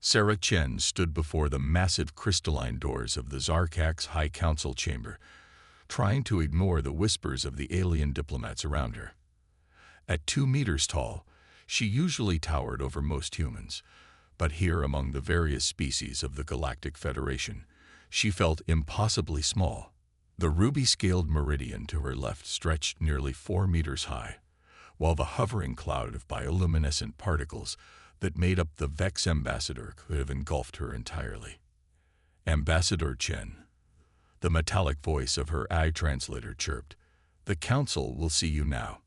Sarah Chen stood before the massive crystalline doors of the Zarkak's High Council chamber, trying to ignore the whispers of the alien diplomats around her. At 2 meters tall, she usually towered over most humans, but here among the various species of the Galactic Federation, she felt impossibly small. The ruby-scaled meridian to her left stretched nearly 4 meters high, while the hovering cloud of bioluminescent particles that made up the Vex ambassador could have engulfed her entirely. Ambassador Chen. The metallic voice of her eye translator chirped. The council will see you now.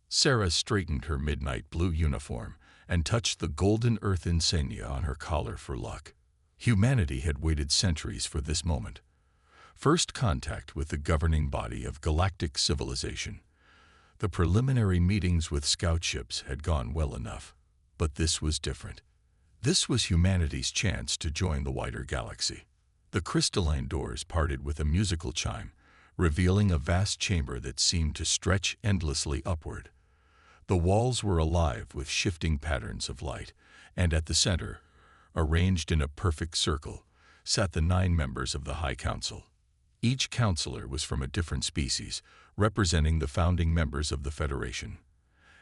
Sarah straightened her midnight blue uniform and touched the golden earth insignia on her collar for luck. Humanity had waited centuries for this moment. First contact with the governing body of galactic civilization. The preliminary meetings with scout ships had gone well enough, but this was different. This was humanity's chance to join the wider galaxy. The crystalline doors parted with a musical chime, revealing a vast chamber that seemed to stretch endlessly upward. The walls were alive with shifting patterns of light, and at the center, arranged in a perfect circle, sat the 9 members of the High Council. Each counselor was from a different species, representing the founding members of the Federation.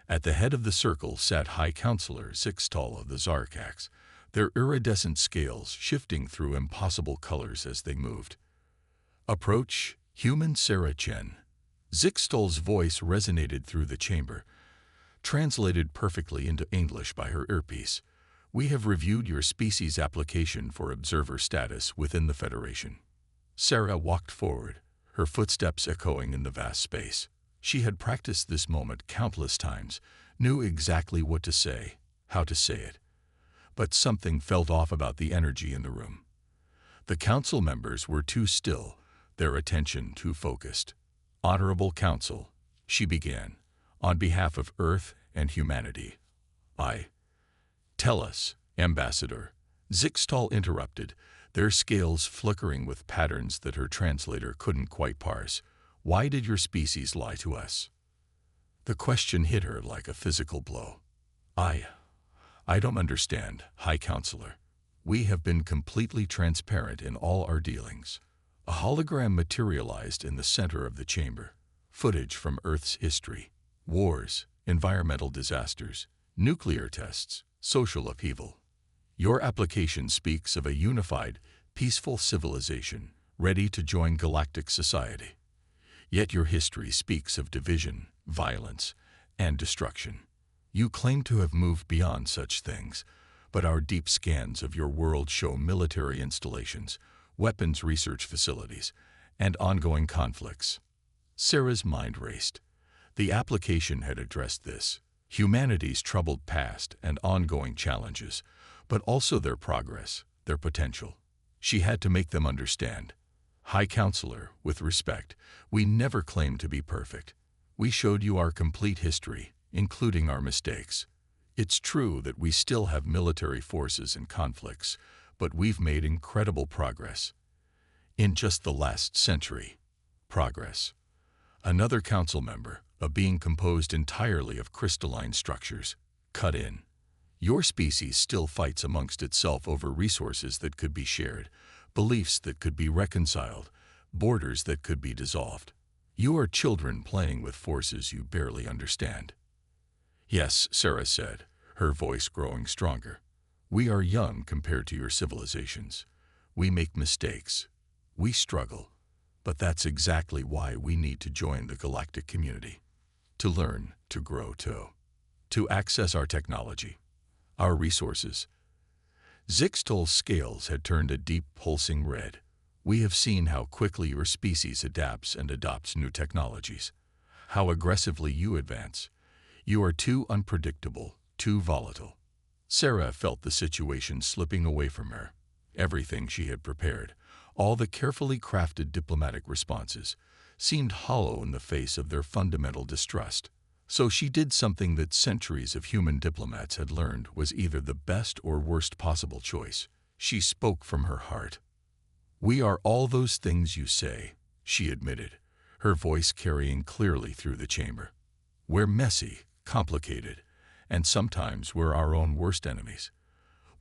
At the head of the circle sat High Counselor Zixtal of the Zarkaks, their iridescent scales shifting through impossible colors as they moved. Approach, human Sarah Chen. Zixtal's voice resonated through the chamber, translated perfectly into English by her earpiece. We have reviewed your species application for observer status within the Federation. Sarah walked forward, her footsteps echoing in the vast space. She had practiced this moment countless times, knew exactly what to say, how to say it. But something felt off about the energy in the room. The council members were too still, their attention too focused. Honorable Council, she began, on behalf of Earth and humanity. Tell us, Ambassador. Zixtal interrupted, their scales flickering with patterns that her translator couldn't quite parse. Why did your species lie to us? The question hit her like a physical blow. I don't understand, High Counselor. We have been completely transparent in all our dealings. A hologram materialized in the center of the chamber. Footage from Earth's history. Wars, environmental disasters, nuclear tests, social upheaval. Your application speaks of a unified, peaceful civilization ready to join galactic society. Yet your history speaks of division, violence, and destruction. You claim to have moved beyond such things, but our deep scans of your world show military installations, weapons research facilities, and ongoing conflicts. Sarah's mind raced. The application had addressed this, humanity's troubled past and ongoing challenges, but also their progress, their potential. She had to make them understand. High Counselor, with respect, we never claimed to be perfect. We showed you our complete history, including our mistakes. It's true that we still have military forces and conflicts, but we've made incredible progress. In just the last century. Progress. Another council member, a being composed entirely of crystalline structures, cut in. Your species still fights amongst itself over resources that could be shared, beliefs that could be reconciled, borders that could be dissolved. You are children playing with forces you barely understand. Yes, Sarah said, her voice growing stronger. We are young compared to your civilizations. We make mistakes. We struggle. But that's exactly why we need to join the galactic community. To learn, to grow, to access our technology, our resources. Zixtal's scales had turned a deep pulsing red. We have seen how quickly your species adapts and adopts new technologies, how aggressively you advance. You are too unpredictable, too volatile. Sarah felt the situation slipping away from her. Everything she had prepared, all the carefully crafted diplomatic responses, seemed hollow in the face of their fundamental distrust. So she did something that centuries of human diplomats had learned was either the best or worst possible choice. She spoke from her heart. We are all those things you say, she admitted, her voice carrying clearly through the chamber. We're messy, complicated, and sometimes we're our own worst enemies.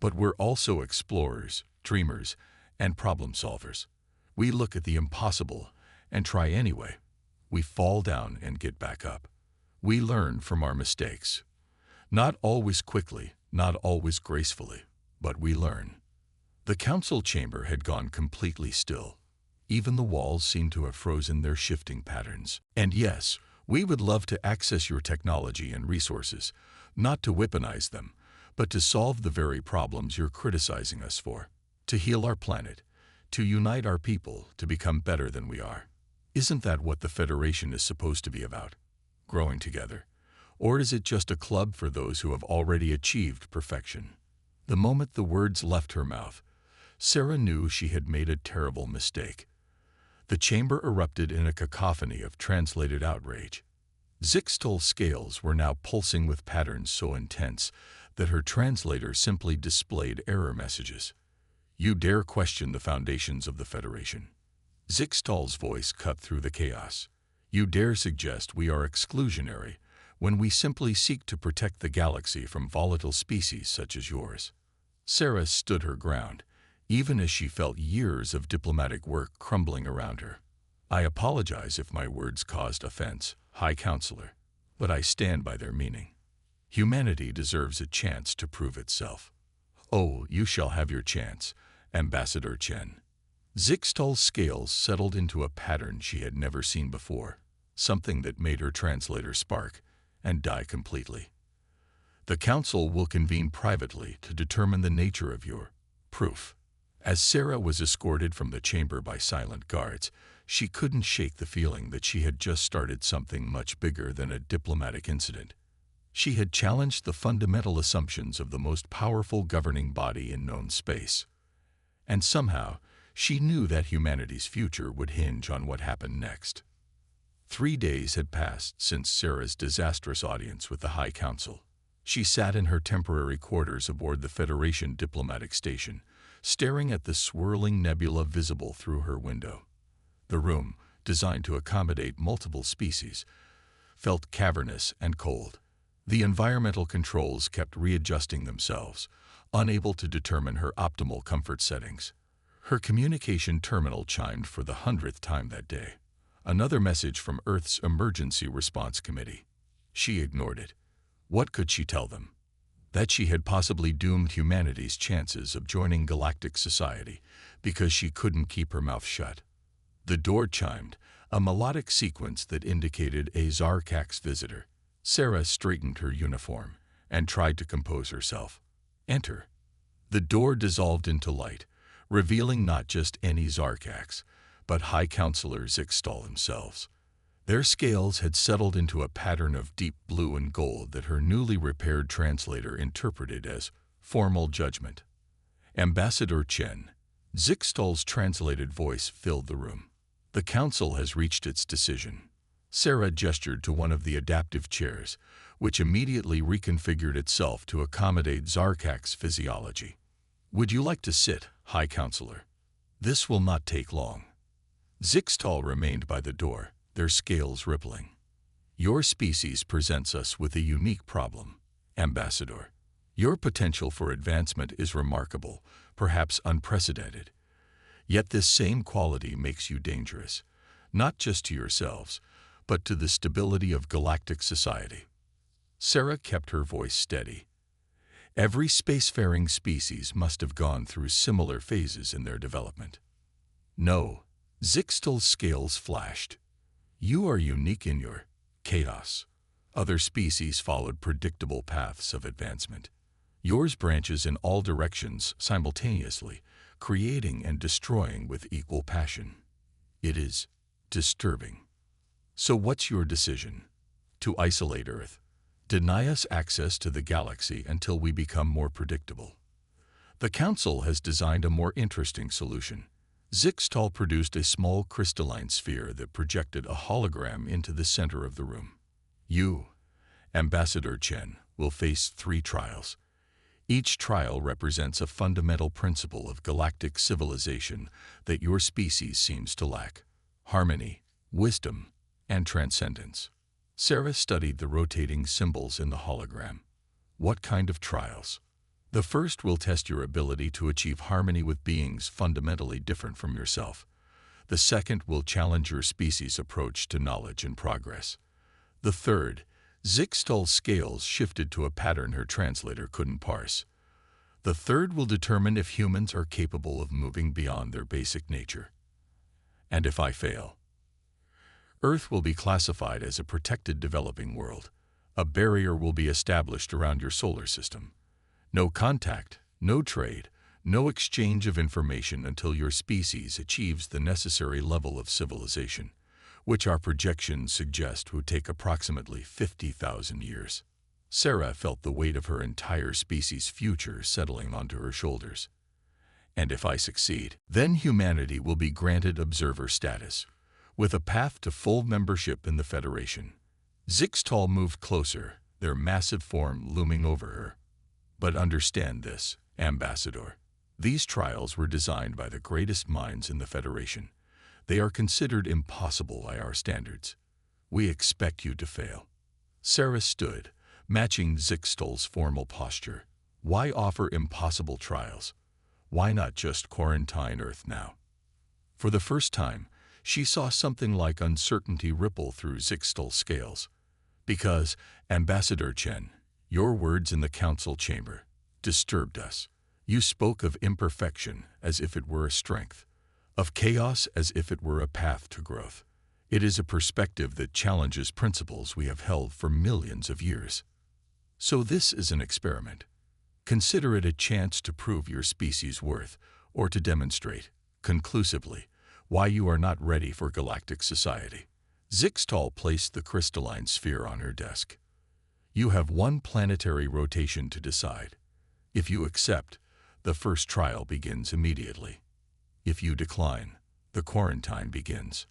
But we're also explorers, dreamers, and problem solvers. We look at the impossible and try anyway. We fall down and get back up. We learn from our mistakes. Not always quickly, not always gracefully, but we learn. The council chamber had gone completely still. Even the walls seemed to have frozen their shifting patterns. And yes, we would love to access your technology and resources, not to weaponize them, but to solve the very problems you're criticizing us for, to heal our planet, to unite our people, to become better than we are. Isn't that what the Federation is supposed to be about? Growing together? Or is it just a club for those who have already achieved perfection? The moment the words left her mouth, Sarah knew she had made a terrible mistake. The chamber erupted in a cacophony of translated outrage. Zixtal's scales were now pulsing with patterns so intense that her translator simply displayed error messages. You dare question the foundations of the Federation? Zixtal's voice cut through the chaos. You dare suggest we are exclusionary when we simply seek to protect the galaxy from volatile species such as yours? Sarah stood her ground, even as she felt years of diplomatic work crumbling around her. I apologize if my words caused offense, High Counselor, but I stand by their meaning. Humanity deserves a chance to prove itself. Oh, you shall have your chance, Ambassador Chen. Zixtal's scales settled into a pattern she had never seen before, something that made her translator spark and die completely. The Council will convene privately to determine the nature of your proof. As Sarah was escorted from the chamber by silent guards, she couldn't shake the feeling that she had just started something much bigger than a diplomatic incident. She had challenged the fundamental assumptions of the most powerful governing body in known space. And somehow, she knew that humanity's future would hinge on what happened next. 3 days had passed since Sarah's disastrous audience with the High Council. She sat in her temporary quarters aboard the Federation diplomatic station, staring at the swirling nebula visible through her window. The room, designed to accommodate multiple species, felt cavernous and cold. The environmental controls kept readjusting themselves, unable to determine her optimal comfort settings. Her communication terminal chimed for the 100th time that day. Another message from Earth's Emergency Response Committee. She ignored it. What could she tell them? That she had possibly doomed humanity's chances of joining galactic society because she couldn't keep her mouth shut. The door chimed, a melodic sequence that indicated a Zarkax visitor. Sarah straightened her uniform and tried to compose herself. Enter. The door dissolved into light, revealing not just any Zarkax, but High Counselor Zixtal themselves. Their scales had settled into a pattern of deep blue and gold that her newly repaired translator interpreted as formal judgment. Ambassador Chen. Zixtal's translated voice filled the room. The Council has reached its decision. Sarah gestured to one of the adaptive chairs, which immediately reconfigured itself to accommodate Zarkax's physiology. Would you like to sit, High Counselor? This will not take long. Zixtal remained by the door, their scales rippling. Your species presents us with a unique problem, Ambassador. Your potential for advancement is remarkable, perhaps unprecedented. Yet this same quality makes you dangerous, not just to yourselves, but to the stability of galactic society. Sarah kept her voice steady. Every spacefaring species must have gone through similar phases in their development. No, Zixtal's scales flashed. You are unique in your chaos. Other species followed predictable paths of advancement. Yours branches in all directions simultaneously, creating and destroying with equal passion. It is disturbing. So what's your decision? To isolate Earth? Deny us access to the galaxy until we become more predictable? The Council has designed a more interesting solution. Zixtal produced a small crystalline sphere that projected a hologram into the center of the room. You, Ambassador Chen, will face 3 trials. Each trial represents a fundamental principle of galactic civilization that your species seems to lack: harmony, wisdom, and transcendence. Sarah studied the rotating symbols in the hologram. What kind of trials? The first will test your ability to achieve harmony with beings fundamentally different from yourself. The second will challenge your species' approach to knowledge and progress. The third, Zixtal's scales shifted to a pattern her translator couldn't parse. The third will determine if humans are capable of moving beyond their basic nature. And if I fail? Earth will be classified as a protected developing world. A barrier will be established around your solar system. No contact, no trade, no exchange of information until your species achieves the necessary level of civilization, which our projections suggest would take approximately 50,000 years. Sarah felt the weight of her entire species' future settling onto her shoulders. And if I succeed, then humanity will be granted observer status, with a path to full membership in the Federation. Zixtal moved closer, their massive form looming over her. But understand this, Ambassador. These trials were designed by the greatest minds in the Federation. They are considered impossible by our standards. We expect you to fail. Sarah stood, matching Zixtal's formal posture. Why offer impossible trials? Why not just quarantine Earth now? For the first time, she saw something like uncertainty ripple through Zixtal's scales. Because, Ambassador Chen, your words in the council chamber disturbed us. You spoke of imperfection as if it were a strength, of chaos as if it were a path to growth. It is a perspective that challenges principles we have held for millions of years. So this is an experiment. Consider it a chance to prove your species' worth, or to demonstrate, conclusively, why you are not ready for galactic society. Zixtal placed the crystalline sphere on her desk. You have one planetary rotation to decide. If you accept, the first trial begins immediately. If you decline, the quarantine begins.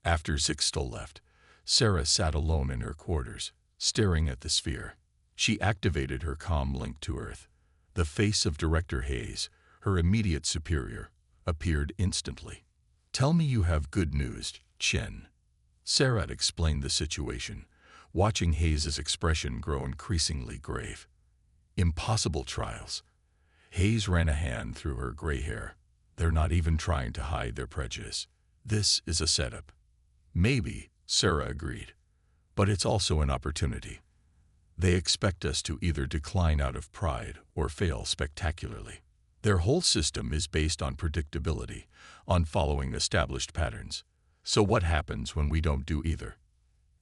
After Zixtal left, Sarah sat alone in her quarters, staring at the sphere. She activated her comm link to Earth. The face of Director Hayes, her immediate superior, appeared instantly. Tell me you have good news, Chen. Sarah explained the situation, watching Hayes' expression grow increasingly grave. Impossible trials. Hayes ran a hand through her gray hair. They're not even trying to hide their prejudice. This is a setup. Maybe, Sarah agreed. But it's also an opportunity. They expect us to either decline out of pride or fail spectacularly. Their whole system is based on predictability, on following established patterns. So what happens when we don't do either?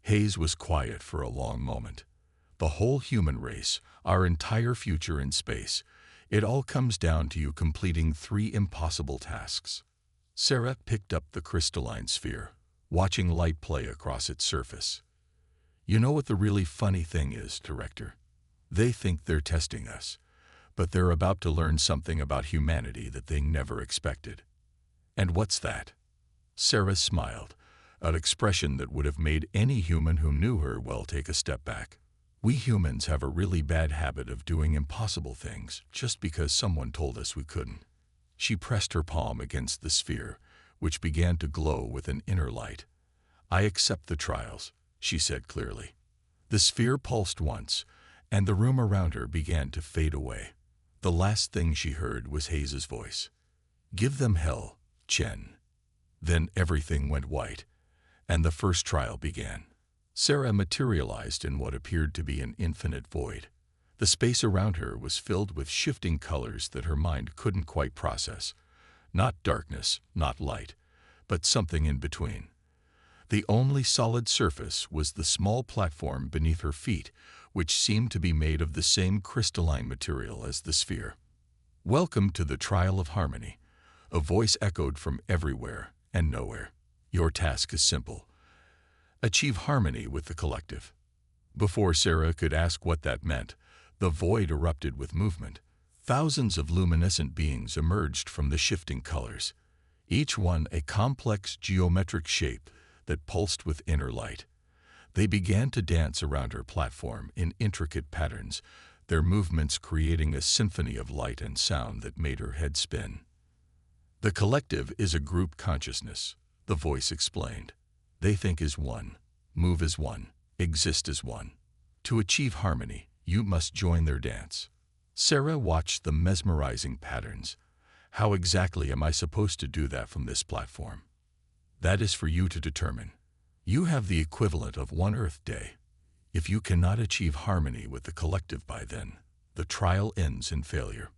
Hayes was quiet for a long moment. The whole human race, our entire future in space, it all comes down to you completing 3 impossible tasks. Sarah picked up the crystalline sphere, watching light play across its surface. You know what the really funny thing is, Director? They think they're testing us, but they're about to learn something about humanity that they never expected. And what's that? Sarah smiled, an expression that would have made any human who knew her well take a step back. We humans have a really bad habit of doing impossible things just because someone told us we couldn't. She pressed her palm against the sphere, which began to glow with an inner light. I accept the trials, she said clearly. The sphere pulsed once, and the room around her began to fade away. The last thing she heard was Hayes' voice. Give them hell, Chen. Then everything went white, and the first trial began. Sarah materialized in what appeared to be an infinite void. The space around her was filled with shifting colors that her mind couldn't quite process. Not darkness, not light, but something in between. The only solid surface was the small platform beneath her feet, which seemed to be made of the same crystalline material as the sphere. Welcome to the trial of harmony. A voice echoed from everywhere and nowhere. Your task is simple. Achieve harmony with the collective. Before Sarah could ask what that meant, the void erupted with movement. Thousands of luminescent beings emerged from the shifting colors, each one a complex geometric shape that pulsed with inner light. They began to dance around her platform in intricate patterns, their movements creating a symphony of light and sound that made her head spin. The collective is a group consciousness, the voice explained. They think as one, move as one, exist as one. To achieve harmony, you must join their dance. Sarah watched the mesmerizing patterns. How exactly am I supposed to do that from this platform? That is for you to determine. You have the equivalent of one Earth day. If you cannot achieve harmony with the collective by then, the trial ends in failure.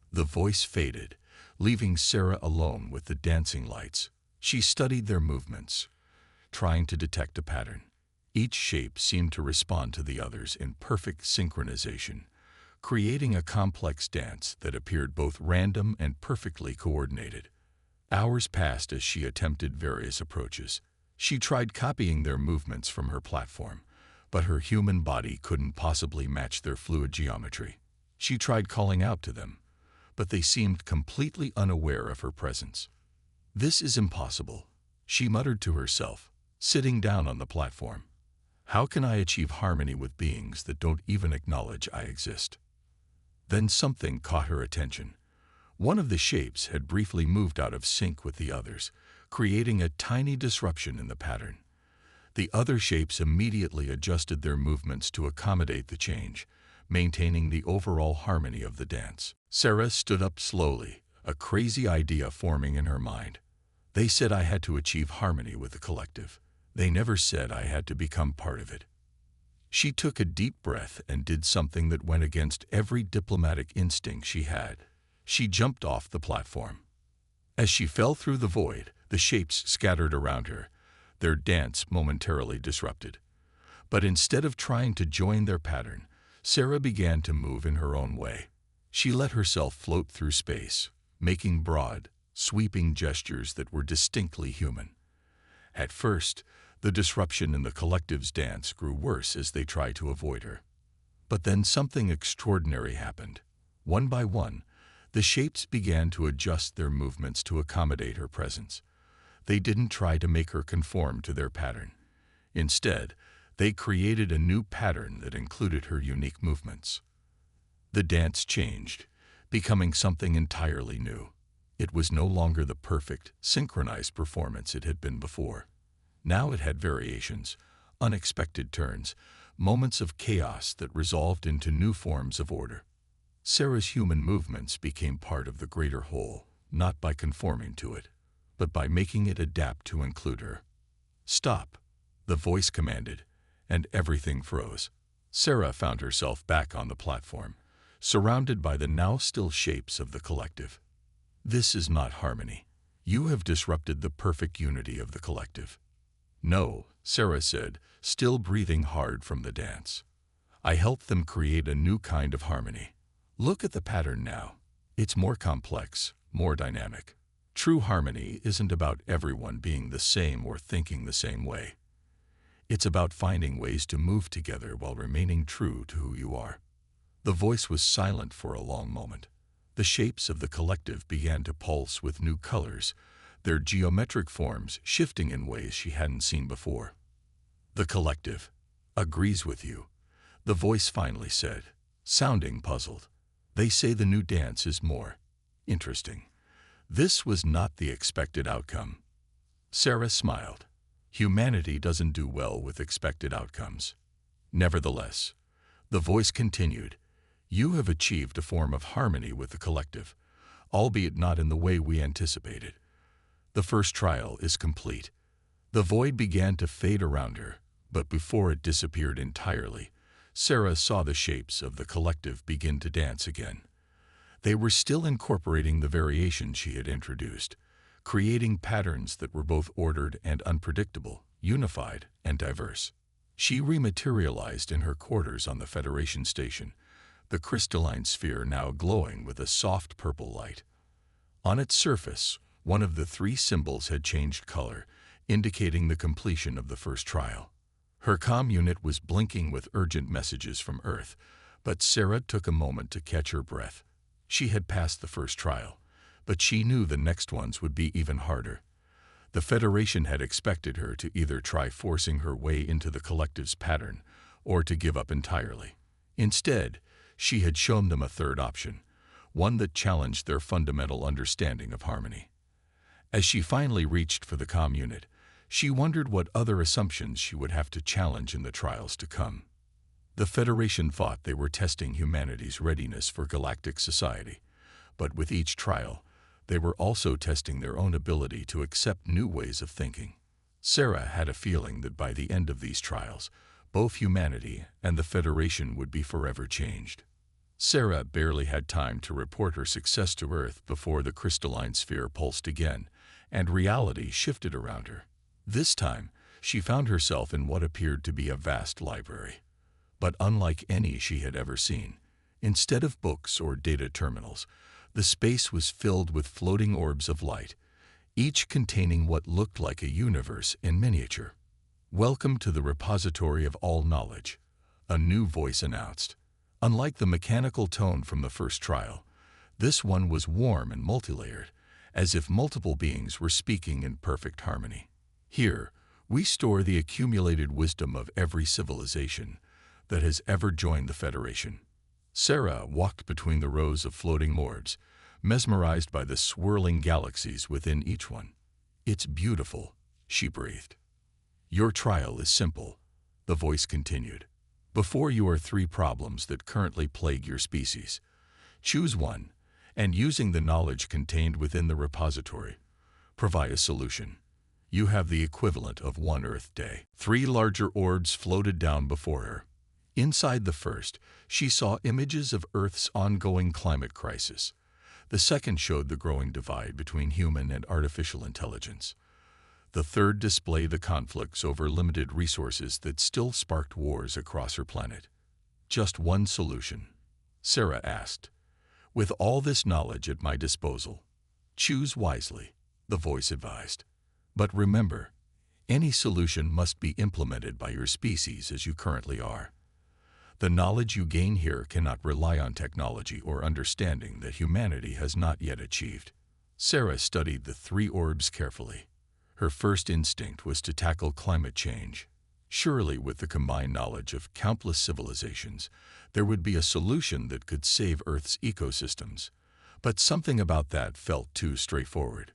The voice faded, leaving Sarah alone with the dancing lights. She studied their movements, trying to detect a pattern. Each shape seemed to respond to the others in perfect synchronization, creating a complex dance that appeared both random and perfectly coordinated. Hours passed as she attempted various approaches. She tried copying their movements from her platform, but her human body couldn't possibly match their fluid geometry. She tried calling out to them, but they seemed completely unaware of her presence. "This is impossible," she muttered to herself, sitting down on the platform. "How can I achieve harmony with beings that don't even acknowledge I exist?" Then something caught her attention. One of the shapes had briefly moved out of sync with the others, creating a tiny disruption in the pattern. The other shapes immediately adjusted their movements to accommodate the change, maintaining the overall harmony of the dance. Sarah stood up slowly, a crazy idea forming in her mind. They said I had to achieve harmony with the collective. They never said I had to become part of it. She took a deep breath and did something that went against every diplomatic instinct she had. She jumped off the platform. As she fell through the void, the shapes scattered around her, their dance momentarily disrupted. But instead of trying to join their pattern, Sarah began to move in her own way. She let herself float through space, making broad, sweeping gestures that were distinctly human. At first, the disruption in the collective's dance grew worse as they tried to avoid her. But then something extraordinary happened. One by one, the shapes began to adjust their movements to accommodate her presence. They didn't try to make her conform to their pattern. Instead, they created a new pattern that included her unique movements. The dance changed, becoming something entirely new. It was no longer the perfect, synchronized performance it had been before. Now it had variations, unexpected turns, moments of chaos that resolved into new forms of order. Sarah's human movements became part of the greater whole, not by conforming to it, but by making it adapt to include her. "Stop," the voice commanded, and everything froze. Sarah found herself back on the platform, surrounded by the now still shapes of the collective. "This is not harmony. You have disrupted the perfect unity of the collective." "No," Sarah said, still breathing hard from the dance. "I helped them create a new kind of harmony. Look at the pattern now. It's more complex, more dynamic. True harmony isn't about everyone being the same or thinking the same way. It's about finding ways to move together while remaining true to who you are." The voice was silent for a long moment. The shapes of the collective began to pulse with new colors, their geometric forms shifting in ways she hadn't seen before. "The collective agrees with you," the voice finally said, sounding puzzled. "They say the new dance is more interesting." This was not the expected outcome. Sarah smiled. Humanity doesn't do well with expected outcomes. Nevertheless, the voice continued, "You have achieved a form of harmony with the collective, albeit not in the way we anticipated. The first trial is complete." The void began to fade around her, but before it disappeared entirely, Sarah saw the shapes of the collective begin to dance again. They were still incorporating the variations she had introduced, creating patterns that were both ordered and unpredictable, unified and diverse. She rematerialized in her quarters on the Federation station, the crystalline sphere now glowing with a soft purple light. On its surface, one of the three symbols had changed color, indicating the completion of the first trial. Her comm unit was blinking with urgent messages from Earth, but Sarah took a moment to catch her breath. She had passed the first trial, but she knew the next ones would be even harder. The Federation had expected her to either try forcing her way into the collective's pattern or to give up entirely. Instead, she had shown them a third option, one that challenged their fundamental understanding of harmony. As she finally reached for the comm unit, she wondered what other assumptions she would have to challenge in the trials to come. The Federation thought they were testing humanity's readiness for galactic society, but with each trial, they were also testing their own ability to accept new ways of thinking. Sarah had a feeling that by the end of these trials, both humanity and the Federation would be forever changed. Sarah barely had time to report her success to Earth before the crystalline sphere pulsed again, and reality shifted around her. This time, she found herself in what appeared to be a vast library. But unlike any she had ever seen, instead of books or data terminals, the space was filled with floating orbs of light, each containing what looked like a universe in miniature. "Welcome to the repository of all knowledge," a new voice announced. Unlike the mechanical tone from the first trial, this one was warm and multilayered, as if multiple beings were speaking in perfect harmony. "Here, we store the accumulated wisdom of every civilization that has ever joined the Federation." Sarah walked between the rows of floating orbs, mesmerized by the swirling galaxies within each one. "It's beautiful," she breathed. "Your trial is simple," the voice continued. "Before you are three problems that currently plague your species. Choose one, and using the knowledge contained within the repository, provide a solution. You have the equivalent of one Earth day." 3 larger orbs floated down before her. Inside the first, she saw images of Earth's ongoing climate crisis. The second showed the growing divide between human and artificial intelligence. The third displayed the conflicts over limited resources that still sparked wars across her planet. "Just one solution?" Sarah asked. "With all this knowledge at my disposal, choose wisely," the voice advised. "But remember, any solution must be implemented by your species as you currently are. The knowledge you gain here cannot rely on technology or understanding that humanity has not yet achieved." Sarah studied the 3 orbs carefully. Her first instinct was to tackle climate change. Surely, with the combined knowledge of countless civilizations, there would be a solution that could save Earth's ecosystems. But something about that felt too straightforward.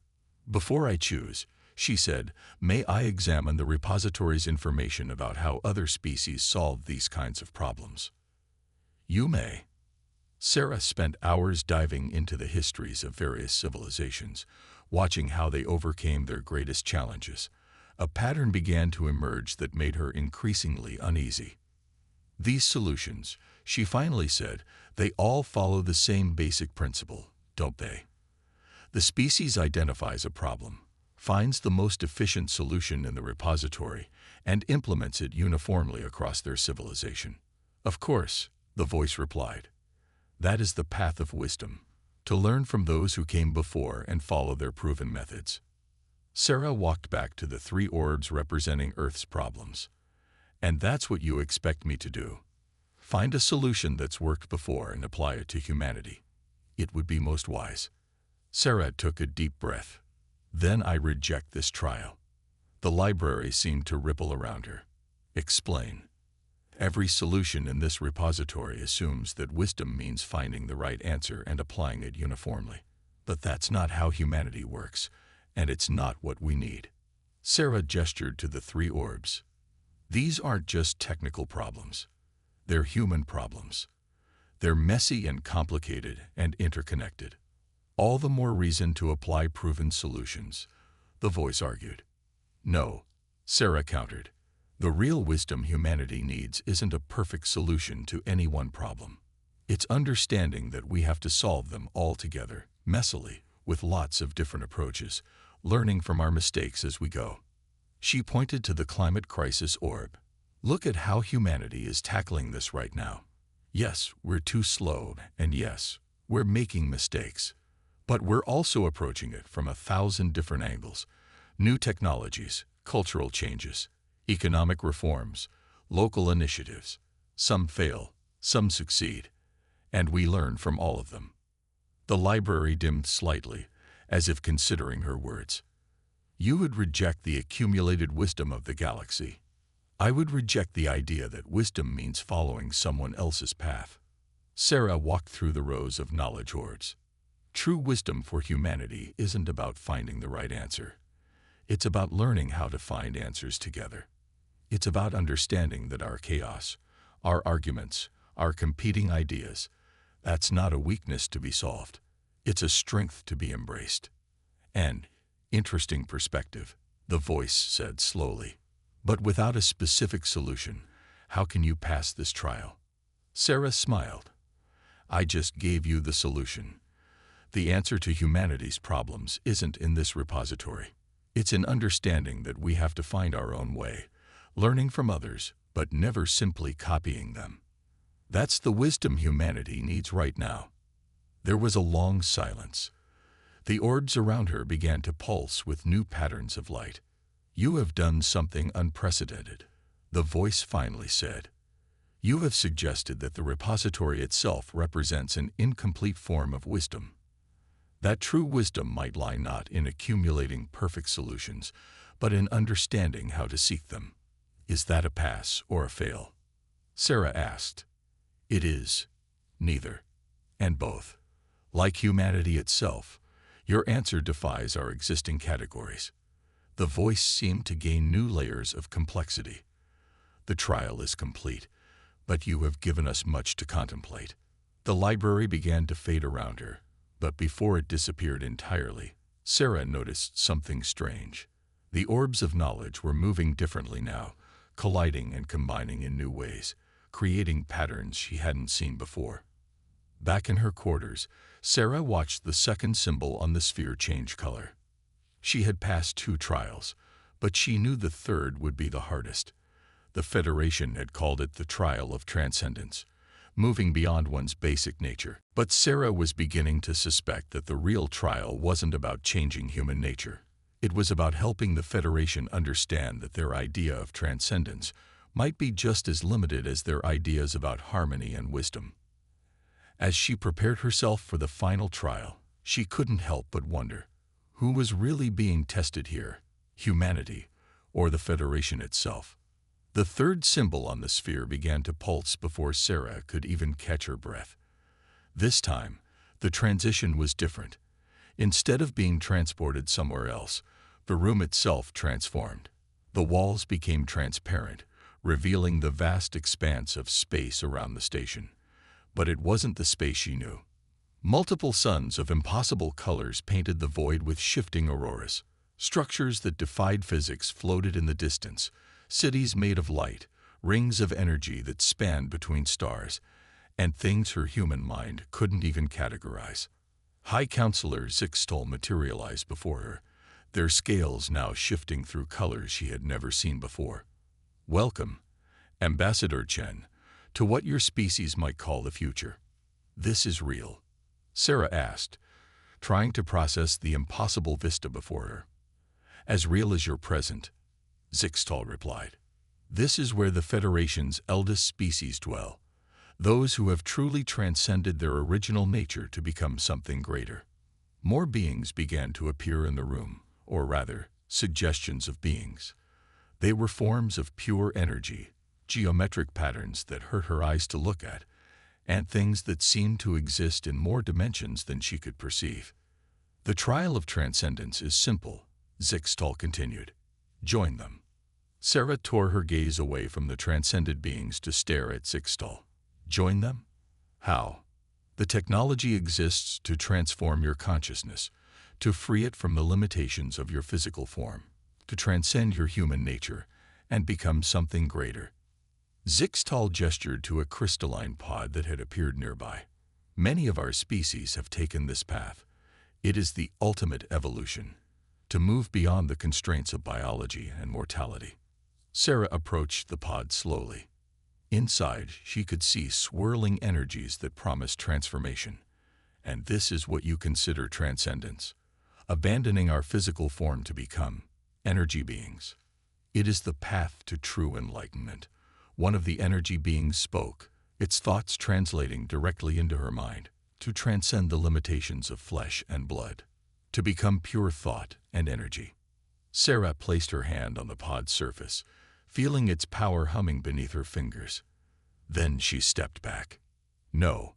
"Before I choose," she said, "may I examine the repository's information about how other species solved these kinds of problems?" "You may." Sarah spent hours diving into the histories of various civilizations, watching how they overcame their greatest challenges. A pattern began to emerge that made her increasingly uneasy. "These solutions," she finally said, "they all follow the same basic principle, don't they? The species identifies a problem, finds the most efficient solution in the repository, and implements it uniformly across their civilization." "Of course," the voice replied. "That is the path of wisdom, to learn from those who came before and follow their proven methods." Sarah walked back to the 3 orbs representing Earth's problems. "And that's what you expect me to do? Find a solution that's worked before and apply it to humanity? It would be most wise." Sarah took a deep breath. "Then I reject this trial." The library seemed to ripple around her. "Explain." "Every solution in this repository assumes that wisdom means finding the right answer and applying it uniformly. But that's not how humanity works, and it's not what we need." Sarah gestured to the 3 orbs. "These aren't just technical problems. They're human problems. They're messy and complicated and interconnected. All the more reason to apply proven solutions," the voice argued. "No," Sarah countered. "The real wisdom humanity needs isn't a perfect solution to any one problem. It's understanding that we have to solve them all together, messily, with lots of different approaches, learning from our mistakes as we go." She pointed to the climate crisis orb. "Look at how humanity is tackling this right now. Yes, we're too slow, and yes, we're making mistakes. But we're also approaching it from 1,000 different angles. New technologies, cultural changes, economic reforms, local initiatives. Some fail, some succeed, and we learn from all of them." The library dimmed slightly, as if considering her words. "You would reject the accumulated wisdom of the galaxy. I would reject the idea that wisdom means following someone else's path." Sarah walked through the rows of knowledge orbs. True wisdom for humanity isn't about finding the right answer. It's about learning how to find answers together. It's about understanding that our chaos, our arguments, our competing ideas. That's not a weakness to be solved. It's a strength to be embraced. And, interesting perspective, the voice said slowly. But without a specific solution, how can you pass this trial? Sarah smiled. I just gave you the solution. The answer to humanity's problems isn't in this repository. It's in understanding that we have to find our own way, learning from others, but never simply copying them. That's the wisdom humanity needs right now. There was a long silence. The orbs around her began to pulse with new patterns of light. You have done something unprecedented, the voice finally said. You have suggested that the repository itself represents an incomplete form of wisdom. That true wisdom might lie not in accumulating perfect solutions, but in understanding how to seek them. Is that a pass or a fail? Sarah asked. It is. Neither. And both. Like humanity itself, your answer defies our existing categories. The voice seemed to gain new layers of complexity. The trial is complete, but you have given us much to contemplate. The library began to fade around her, but before it disappeared entirely, Sarah noticed something strange. The orbs of knowledge were moving differently now, colliding and combining in new ways, creating patterns she hadn't seen before. Back in her quarters, Sarah watched the second symbol on the sphere change color. She had passed 2 trials, but she knew the third would be the hardest. The Federation had called it the trial of transcendence, moving beyond one's basic nature. But Sarah was beginning to suspect that the real trial wasn't about changing human nature. It was about helping the Federation understand that their idea of transcendence might be just as limited as their ideas about harmony and wisdom. As she prepared herself for the final trial, she couldn't help but wonder, who was really being tested here, humanity or the Federation itself? The third symbol on the sphere began to pulse before Sarah could even catch her breath. This time, the transition was different. Instead of being transported somewhere else, the room itself transformed. The walls became transparent, revealing the vast expanse of space around the station. But it wasn't the space she knew. Multiple suns of impossible colors painted the void with shifting auroras. Structures that defied physics floated in the distance. Cities made of light, rings of energy that spanned between stars, and things her human mind couldn't even categorize. High Counselor Zixtol materialized before her, their scales now shifting through colors she had never seen before. Welcome, Ambassador Chen, to what your species might call the future. This is real, Sarah asked, trying to process the impossible vista before her. As real as your present, Zixtol replied. This is where the Federation's eldest species dwell, those who have truly transcended their original nature to become something greater. More beings began to appear in the room, or rather, suggestions of beings. They were forms of pure energy, geometric patterns that hurt her eyes to look at, and things that seemed to exist in more dimensions than she could perceive. The trial of transcendence is simple, Zixtol continued. Join them. Sarah tore her gaze away from the transcended beings to stare at Zixtol. Join them? How? The technology exists to transform your consciousness, to free it from the limitations of your physical form, to transcend your human nature, and become something greater. Zixtol gestured to a crystalline pod that had appeared nearby. Many of our species have taken this path. It is the ultimate evolution, to move beyond the constraints of biology and mortality. Sarah approached the pod slowly. Inside, she could see swirling energies that promised transformation. And this is what you consider transcendence, abandoning our physical form to become energy beings. It is the path to true enlightenment. One of the energy beings spoke, its thoughts translating directly into her mind, to transcend the limitations of flesh and blood, to become pure thought and energy. Sarah placed her hand on the pod's surface, feeling its power humming beneath her fingers. Then she stepped back. No.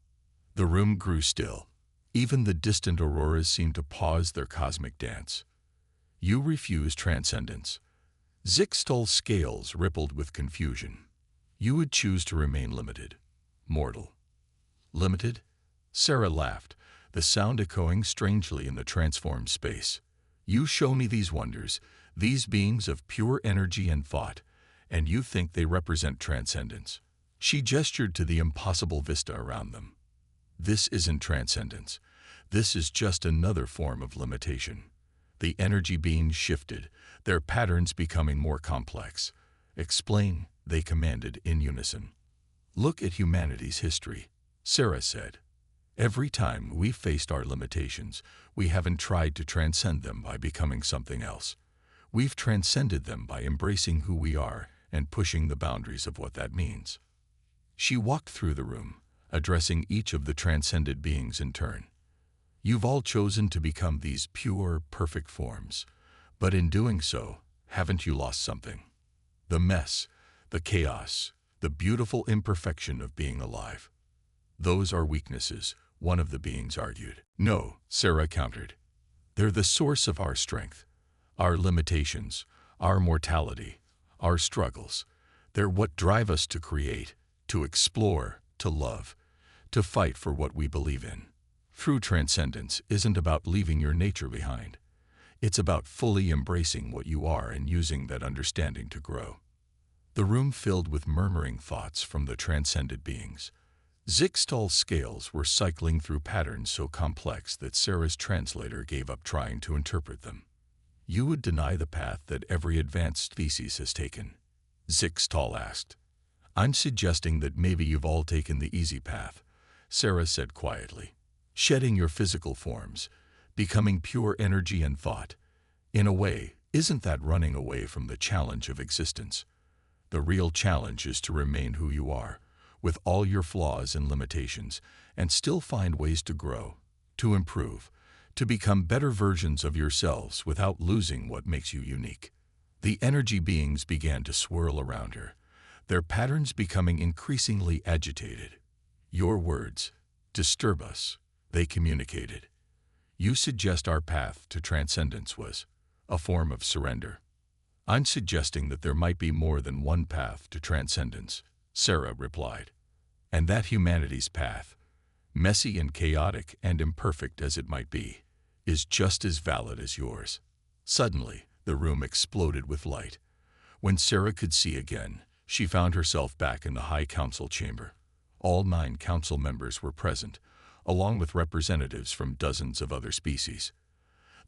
The room grew still. Even the distant auroras seemed to pause their cosmic dance. You refuse transcendence. Zixtol's scales rippled with confusion. You would choose to remain limited, mortal. Limited? Sarah laughed, the sound echoing strangely in the transformed space. You show me these wonders, these beings of pure energy and thought, and you think they represent transcendence. She gestured to the impossible vista around them. This isn't transcendence. This is just another form of limitation. The energy beings shifted, their patterns becoming more complex. Explain, they commanded in unison. Look at humanity's history, Sarah said. Every time we faced our limitations, we haven't tried to transcend them by becoming something else. We've transcended them by embracing who we are and pushing the boundaries of what that means. She walked through the room, addressing each of the transcended beings in turn. You've all chosen to become these pure, perfect forms, but in doing so, haven't you lost something? The mess, the chaos, the beautiful imperfection of being alive. Those are weaknesses, one of the beings argued. No, Sarah countered. They're the source of our strength, our limitations, our mortality, our struggles. They're what drive us to create, to explore, to love, to fight for what we believe in. True transcendence isn't about leaving your nature behind. It's about fully embracing what you are and using that understanding to grow. The room filled with murmuring thoughts from the transcended beings. Zixtal's scales were cycling through patterns so complex that Sarah's translator gave up trying to interpret them. You would deny the path that every advanced species has taken? Zixtal asked. I'm suggesting that maybe you've all taken the easy path, Sarah said quietly. Shedding your physical forms, becoming pure energy and thought. In a way, isn't that running away from the challenge of existence? The real challenge is to remain who you are, with all your flaws and limitations, and still find ways to grow, to improve, to become better versions of yourselves without losing what makes you unique. The energy beings began to swirl around her, their patterns becoming increasingly agitated. Your words disturb us, they communicated. You suggest our path to transcendence was a form of surrender. I'm suggesting that there might be more than one path to transcendence, Sarah replied. And that humanity's path, messy and chaotic and imperfect as it might be, is just as valid as yours. Suddenly, the room exploded with light. When Sarah could see again, she found herself back in the High Council chamber. All 9 council members were present, along with representatives from dozens of other species.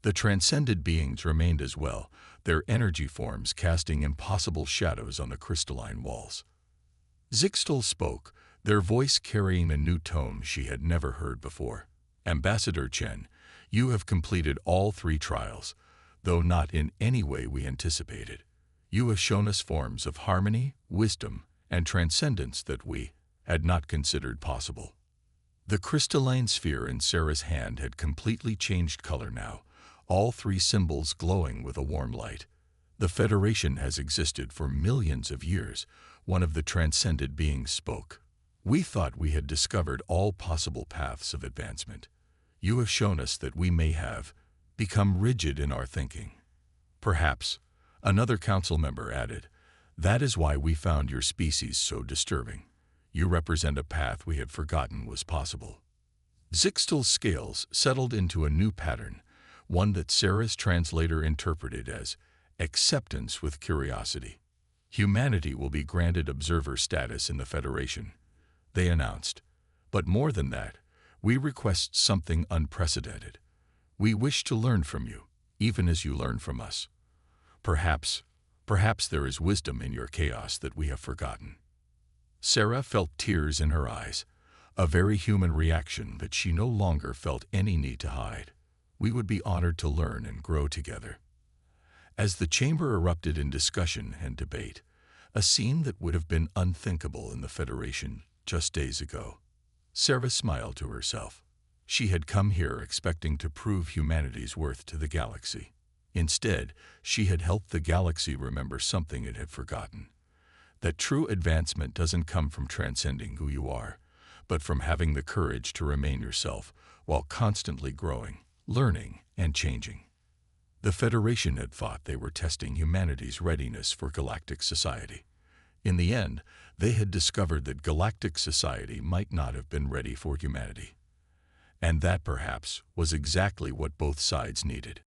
The transcended beings remained as well, their energy forms casting impossible shadows on the crystalline walls. Zixtal spoke, their voice carrying a new tone she had never heard before. Ambassador Chen, you have completed all 3 trials, though not in any way we anticipated. You have shown us forms of harmony, wisdom, and transcendence that we had not considered possible. The crystalline sphere in Sarah's hand had completely changed color now, all 3 symbols glowing with a warm light. The Federation has existed for millions of years, one of the transcended beings spoke. We thought we had discovered all possible paths of advancement. You have shown us that we may have become rigid in our thinking. Perhaps, another council member added, that is why we found your species so disturbing. You represent a path we had forgotten was possible. Zixtal's scales settled into a new pattern, one that Sarah's translator interpreted as acceptance with curiosity. Humanity will be granted observer status in the Federation, they announced. But more than that, we request something unprecedented. We wish to learn from you, even as you learn from us. Perhaps there is wisdom in your chaos that we have forgotten. Sarah felt tears in her eyes, a very human reaction that she no longer felt any need to hide. We would be honored to learn and grow together. As the chamber erupted in discussion and debate, a scene that would have been unthinkable in the Federation just days ago, Sarah smiled to herself. She had come here expecting to prove humanity's worth to the galaxy. Instead, she had helped the galaxy remember something it had forgotten. That true advancement doesn't come from transcending who you are, but from having the courage to remain yourself while constantly growing, learning, and changing. The Federation had thought they were testing humanity's readiness for galactic society. In the end, they had discovered that galactic society might not have been ready for humanity. And that, perhaps, was exactly what both sides needed.